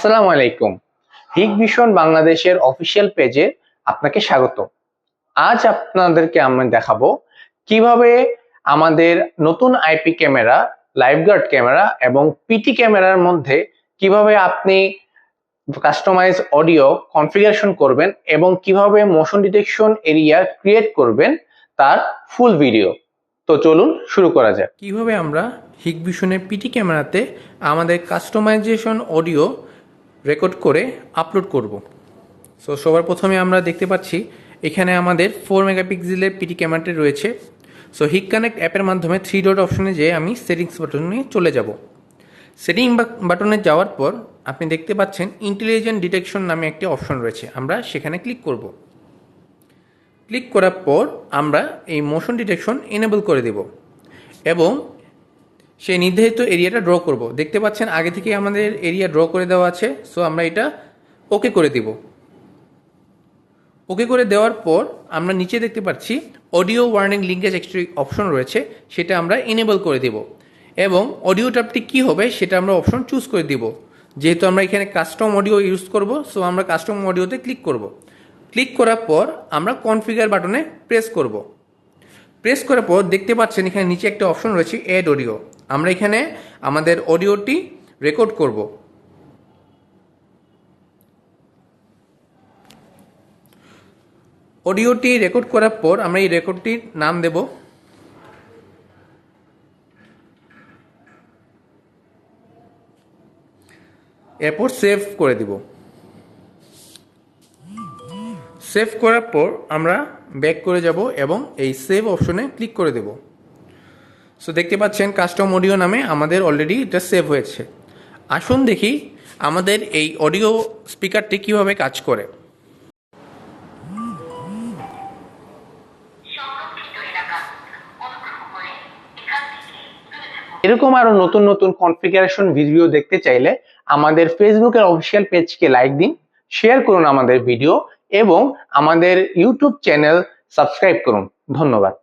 আসসালামু আলাইকুম। হিগভিশন বাংলাদেশের অফিসিয়াল পেজে আপনাকে স্বাগত। আজ আপনাদেরকে আমি দেখাবো কিভাবে আমাদের নতুন আইপি ক্যামেরা, লাইফগার্ড ক্যামেরা এবং পিটি ক্যামেরার মধ্যে কিভাবে আপনি কাস্টমাইজ অডিও কনফিগারেশন করবেন এবং কিভাবে মোশন ডিটেকশন এরিয়া ক্রিয়েট করবেন তার ফুল ভিডিও। তো চলুন শুরু করা যাক। কিভাবে আমরা হিগভিশনের পিটি ক্যামেরাতে আমাদের কাস্টমাইজেশন অডিও রেকর্ড করে আপলোড করব। সো সবার প্রথমে আমরা দেখতে পাচ্ছি এখানে আমাদের 4 মেগাপিক্সেলের পিটি ক্যামেরাটি রয়েছে। সো হিগ কানেক্ট অ্যাপের মাধ্যমে 3 ডট অপশনে যেয়ে আমি সেটিংস বাটনে চলে যাব। সেটিং বাটনে যাওয়ার পর আপনি দেখতে পাচ্ছেন ইন্টেলিজেন্ট ডিটেকশন নামে একটি অপশন রয়েছে, আমরা সেখানে ক্লিক করব। ক্লিক করার পর আমরা এই মোশন ডিটেকশন এনেবল করে দেব এবং সেই নির্ধারিত এরিয়াটা ড্র করব। দেখতে পাচ্ছেন আগে থেকে আমাদের এরিয়া ড্র করে দেওয়া আছে। সো আমরা এটা ওকে করে দিব। ওকে করে দেওয়ার পর আমরা নিচে দেখতে পাচ্ছি অডিও ওয়ার্নিং লিঙ্কেজ একটি অপশন রয়েছে, সেটা আমরা এনেবল করে দেব এবং অডিও ট্যাবটি কী হবে সেটা আমরা অপশন চুজ করে দিব। যেহেতু আমরা এখানে কাস্টম অডিও ইউজ করব, সো আমরা কাস্টম অডিওতে ক্লিক করব। ক্লিক করার পর আমরা কনফিগার বাটনে প্রেস করব। প্রেস করার পর দেখতে পাচ্ছেন এখানে নিচে একটা অপশন রয়েছে অ্যাড অডিও। আমরা এখানে আমাদের অডিওটি রেকর্ড করব। অডিওটি রেকর্ড করার পর আমরা এই রেকর্ডটির নাম দেব। এরপর সেভ করে দিব। সেভ করার পর আমরা ব্যাক করে যাব এবং এই সেভ অপশনে ক্লিক করে দেব। সো দেখতে পাচ্ছেন কাস্টম অডিও নামে আমাদের অলরেডি এটা সেভ হয়েছে। আসুন দেখি আমাদের এই অডিও স্পিকারটি কিভাবে কাজ করে। এরকম আরো নতুন নতুন কনফিগারেশন ভিডিও দেখতে চাইলে আমাদের ফেসবুকের অফিসিয়াল পেজকে লাইক দিন, শেয়ার করুন আমাদের ভিডিও এবং আমাদের ইউটিউব চ্যানেল সাবস্ক্রাইব করুন। ধন্যবাদ।